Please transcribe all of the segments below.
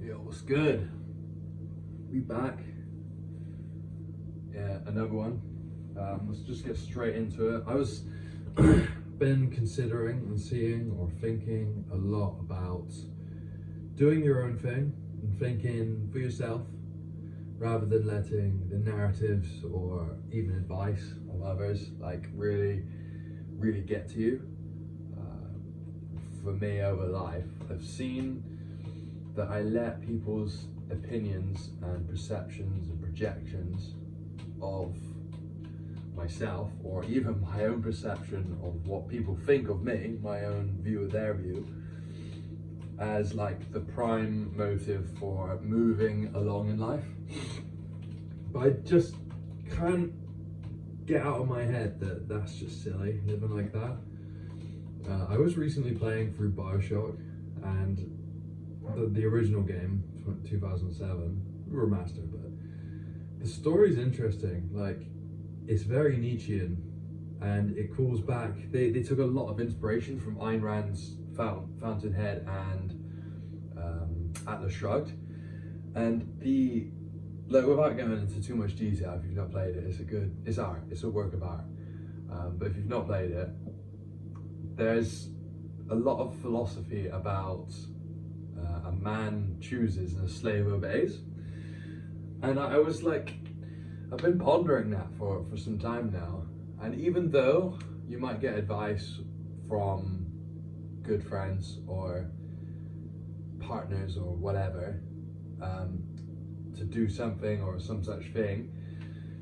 Yo, what's good? We back. Yeah, another one. Let's just get straight into it. I was been considering and seeing or thinking a lot about doing your own thing and thinking for yourself rather than letting the narratives or even advice of others like really get to you. For me over life, I've seen that I let people's opinions and perceptions and projections of myself, or even my own perception of what people think of me, my own view of their view, as like the prime motive for moving along in life. But I just can't get out of my head that that's just silly, living like that. I was recently playing through Bioshock, and the original game, 2007, remastered, but the story's interesting. Like, it's very Nietzschean, and it calls back. They took a lot of inspiration from Ayn Rand's Fountainhead and Atlas Shrugged, and without going into too much detail, if you've not played it, it's art. It's a work of art. But if you've not played it, there's a lot of philosophy about a man chooses and a slave obeys. And I was like, I've been pondering that for some time now. And even though you might get advice from good friends or partners or whatever to do something or some such thing,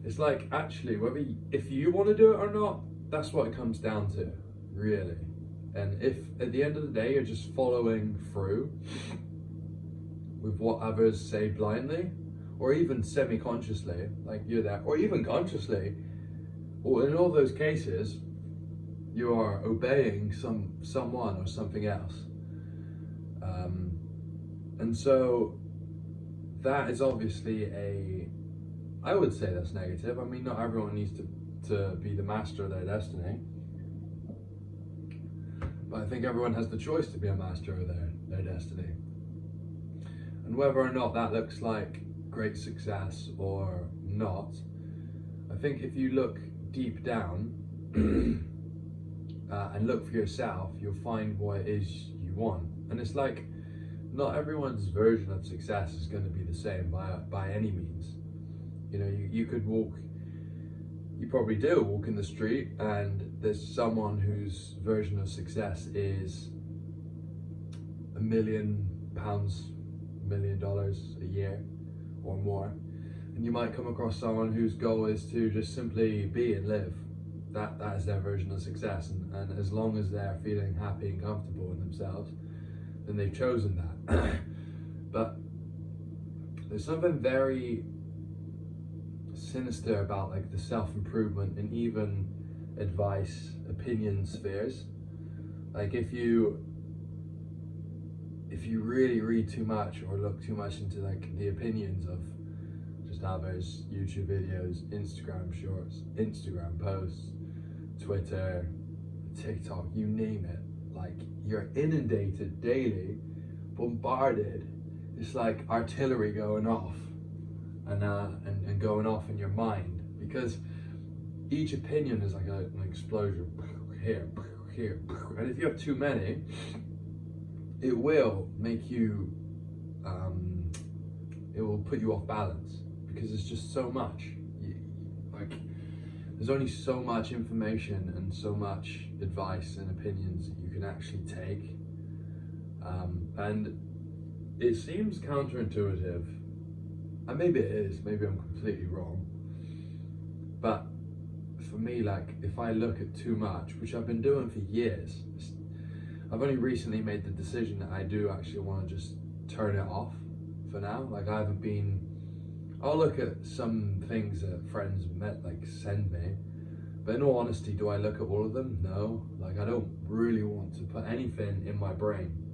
it's like, actually, if you want to do it or not, that's what it comes down to, really. And if at the end of the day you're just following through with what others say blindly, or even semi-consciously, like you're there, or even consciously, or in all those cases, you are obeying someone or something else. And so that is obviously I would say that's negative. I mean, not everyone needs to be the master of their destiny. But I think everyone has the choice to be a master of their destiny. And whether or not that looks like great success or not, I think if you look deep down and look for yourself, you'll find what it is you want. And it's like, not everyone's version of success is going to be the same by any means. You know, you could walk, you probably do walk in the street, and there's someone whose version of success is £1 million, $1 million a year or more. And you might come across someone whose goal is to just simply be and live. That is their version of success. And as long as they're feeling happy and comfortable in themselves, then they've chosen that. But there's something very sinister about like the self-improvement and even advice, opinion spheres. Like if you really read too much or look too much into like the opinions of just others, YouTube videos, Instagram shorts, Instagram posts, Twitter, TikTok, you name it, like you're inundated daily, bombarded. It's like artillery going off and going off in your mind, because each opinion is like an explosion here, and if you have too many, it will make you it will put you off balance, because it's just so much. Like, there's only so much information and so much advice and opinions that you can actually take, and it seems counterintuitive, and maybe it is, maybe I'm completely wrong, but for me, like, if I look at too much, which I've been doing for years, I've only recently made the decision that I do actually want to just turn it off for now. Like, I'll look at some things that friends send me, but in all honesty, do I look at all of them? No. Like, I don't really want to put anything in my brain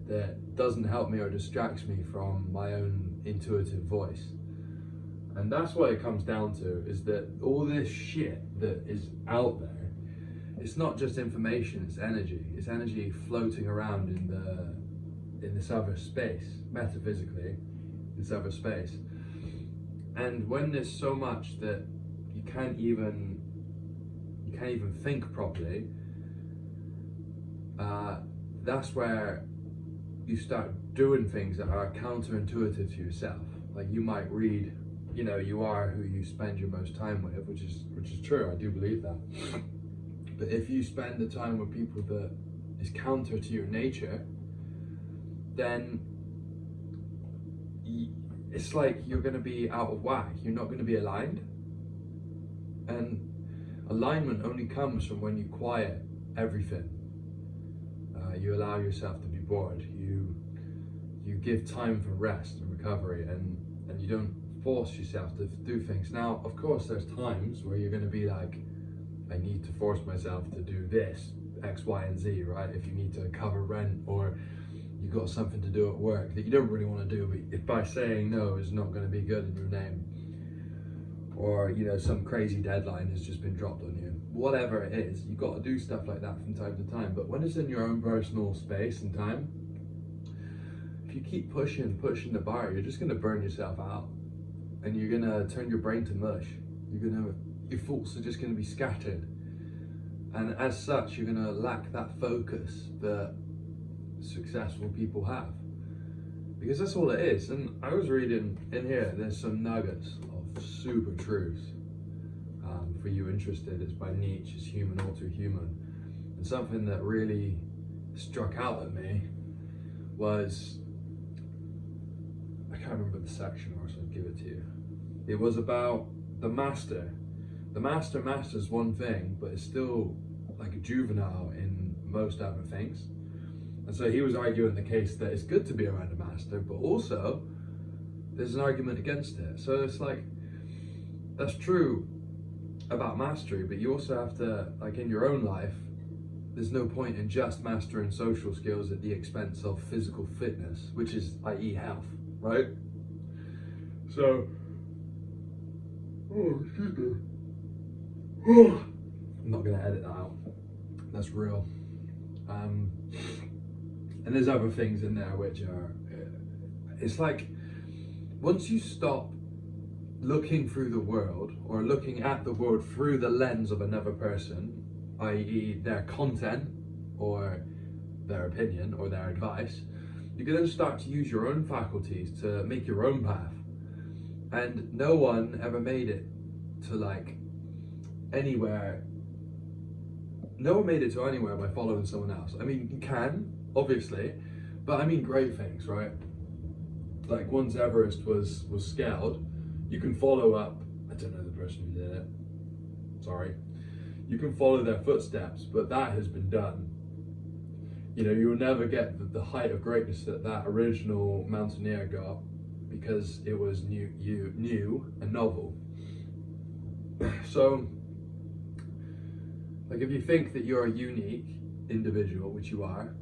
that doesn't help me or distracts me from my own intuitive voice. And that's what it comes down to, is that all this shit that is out there, it's not just information, it's energy. It's energy floating around in this other space, metaphysically, this other space. And when there's so much that you can't even think properly, that's where you start doing things that are counterintuitive to yourself. Like you might read, you are who you spend your most time with, which is true. I do believe that. But if you spend the time with people that is counter to your nature, then it's like you're going to be out of whack. You're not going to be aligned. And alignment only comes from when you quiet everything. You allow yourself to be bored. You give time for rest and recovery, and you don't force yourself to do things. Now, of course, there's times where you're going to be like, I need to force myself to do this, X, Y, and Z, right? If you need to cover rent, or you've got something to do at work that you don't really want to do, but if by saying no is not going to be good in your name, or some crazy deadline has just been dropped on you, whatever it is, you've got to do stuff like that from time to time. But when it's in your own personal space and time, if you keep pushing the bar, you're just going to burn yourself out, and you're going to turn your brain to mush. Your thoughts are just going to be scattered, and as such you're going to lack that focus that successful people have, because that's all it is. And I was reading in here, there's some nuggets of super truths for you interested. It's by Nietzsche, it's Human Alter Human. And something that really struck out at me was, I can't remember the section, or so I'll give it to you. It was about the master. The master masters one thing, but is still like a juvenile in most other things. And so he was arguing the case that it's good to be around a master, but also there's an argument against it. So it's like, that's true about mastery, but you also have to, like in your own life, there's no point in just mastering social skills at the expense of physical fitness, which is, i.e. health, right? So, excuse me. I'm not going to edit that out. That's real. And there's other things in there which are, it's like, once you stop looking through the world, or looking at the world through the lens of another person, i.e. their content, or their opinion, or their advice, you can then start to use your own faculties to make your own path. And no one ever made it to like anywhere. No one made it to anywhere by following someone else. I mean, you can, obviously, but I mean great things, right? Like once Everest was scaled, you can follow up, I don't know the person who did it, sorry. You can follow their footsteps, but that has been done. You will never get the height of greatness that original mountaineer got, because it was new and novel. So, like if you think that you're a unique individual, which you are,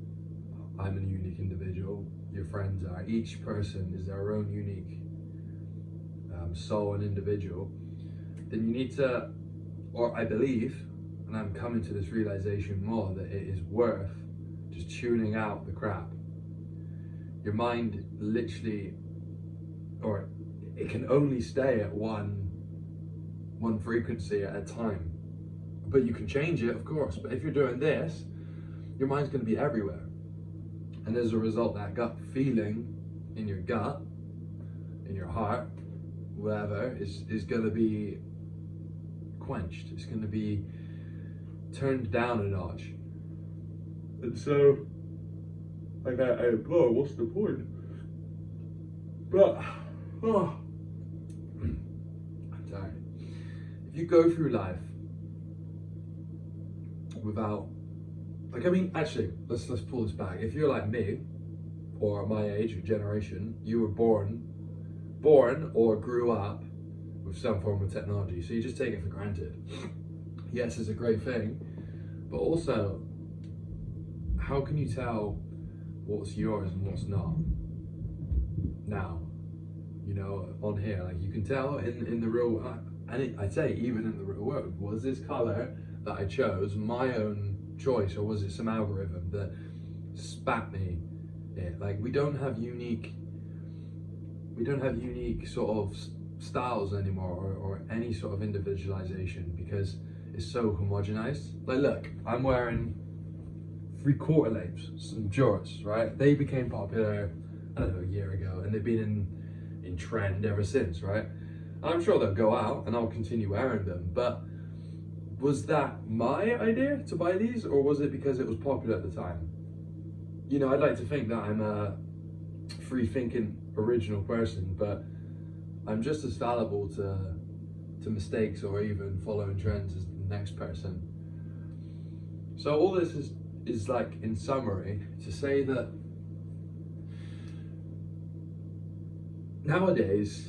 I'm a unique individual, your friends are, each person is their own unique soul and individual, then you need to, or I believe, and I'm coming to this realization more, that it is worth just tuning out the crap. Your mind literally, or it can only stay at one frequency at a time. But you can change it, of course. But if you're doing this, your mind's going to be everywhere. And as a result, that gut feeling in your gut, in your heart, whatever, is going to be quenched. It's going to be turned down a notch. And so, like, what's the point? But, I'm tired. If you go through life without, like, I mean, actually, let's pull this back. If you're like me, or my age or generation, you were born or grew up with some form of technology, so you just take it for granted. Yes, it's a great thing, but also, how can you tell what's yours and what's not now? On here, like, you can tell in the real world, and I'd say even in the real world, was this color that I chose my own choice, or was it some algorithm that spat me it. Like we don't have unique sort of styles anymore, or any sort of individualization, because it's so homogenized. Like look, I'm wearing 3/4 lengths, some jorts, right? They became popular, I don't know, a year ago, and they've been in trend ever since, right? And I'm sure they'll go out and I'll continue wearing them, but was that my idea to buy these, or was it because it was popular at the time? You know, I'd like to think that I'm a free thinking, original person, but I'm just as fallible to mistakes or even following trends as the next person. So all this is like, in summary, to say that nowadays,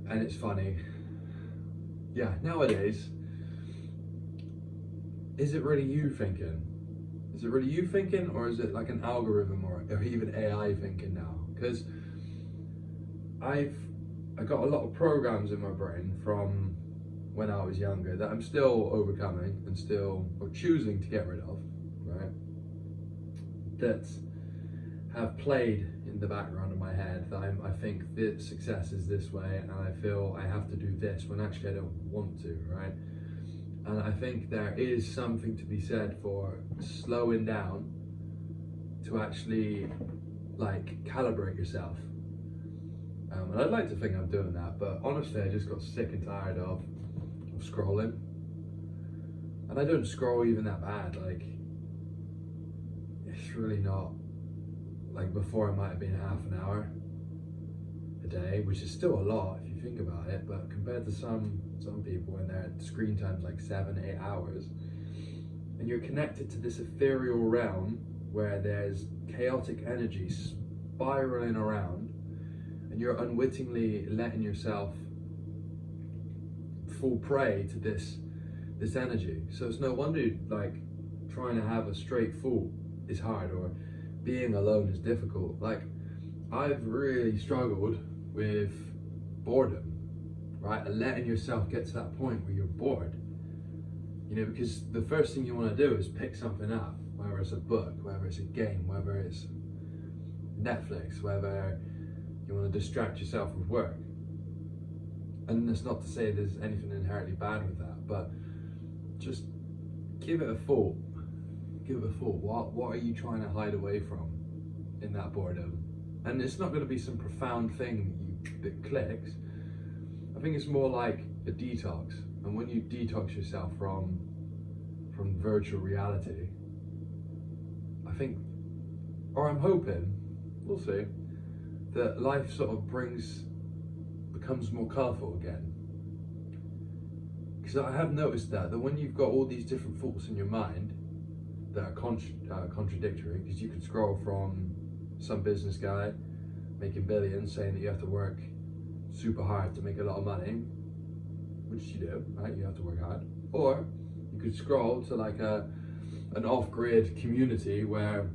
and it's funny, yeah, nowadays, is it really you thinking? Is it really you thinking, or is it like an algorithm or even AI thinking now? Because I got a lot of programs in my brain from when I was younger that I'm still overcoming and still, or choosing to get rid of, right? That have played in the background of my head that I think that success is this way, and I feel I have to do this when actually I don't want to, right? And I think there is something to be said for slowing down to actually like calibrate yourself. And I'd like to think I'm doing that, but honestly I just got sick and tired of scrolling. And I don't scroll even that bad, like it's really not, like before it might have been half an hour a day, which is still a lot if you think about it, but compared to some people when their screen time's like 7-8 hours, and you're connected to this ethereal realm where there's chaotic energy spiraling around, and you're unwittingly letting yourself fall prey to this energy. So it's no wonder like trying to have a straight thought is hard, or being alone is difficult. Like I've really struggled with boredom, right? And letting yourself get to that point where you're bored, you know, because the first thing you want to do is pick something up, whether it's a book, whether it's a game, whether it's Netflix, whether you want to distract yourself with work. And that's not to say there's anything inherently bad with that, but just give it a thought. Give it a thought. What are you trying to hide away from in that boredom? And it's not going to be some profound thing that clicks. I think it's more like a detox. And when you detox yourself from virtual reality, I think, or I'm hoping, we'll see, that life sort of becomes more colourful again. Because I have noticed that when you've got all these different thoughts in your mind that are contradictory, because you could scroll from some business guy making billions saying that you have to work super hard to make a lot of money, which you do, right? You have to work hard. Or you could scroll to like an off-grid community where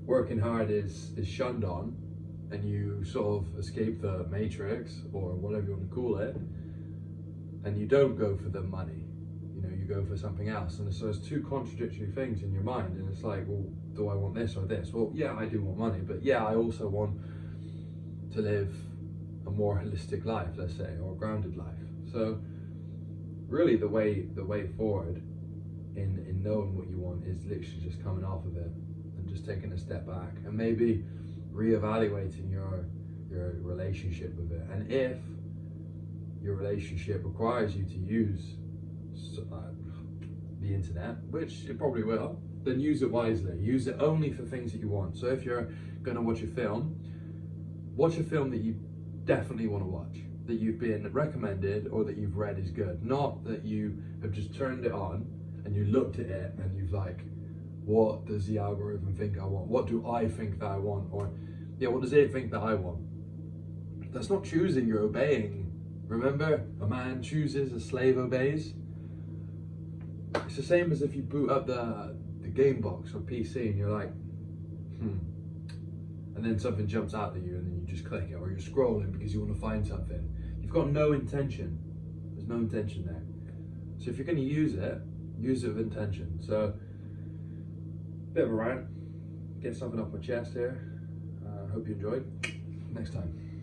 working hard is shunned on, and you sort of escape the matrix, or whatever you want to call it, and you don't go for the money, you know, you go for something else. And so there's two contradictory things in your mind, and it's like, well, do I want this or this? Well, yeah, I do want money, but yeah, I also want to live a more holistic life, let's say, or a grounded life. So really the way forward in knowing what you want is literally just coming off of it and just taking a step back and maybe reevaluating your relationship with it. And if your relationship requires you to use the internet, which it probably will, then use it wisely. Use it only for things that you want. So if you're going to watch a film that you definitely want to watch, that you've been recommended or that you've read is good, not that you have just turned it on and you looked at it and you've like, what does the algorithm think I want? What do I think that I want? Or yeah, what does it think that I want? That's not choosing, you're obeying. Remember, a man chooses, a slave obeys. It's the same as if you boot up the game box or PC and you're like, and then something jumps out at you and then you just click it, or you're scrolling because you want to find something. You've got no intention. There's no intention there. So if you're going to use it with intention. So, bit of a rant. get something off my chest here. Hope you enjoyed. Next time.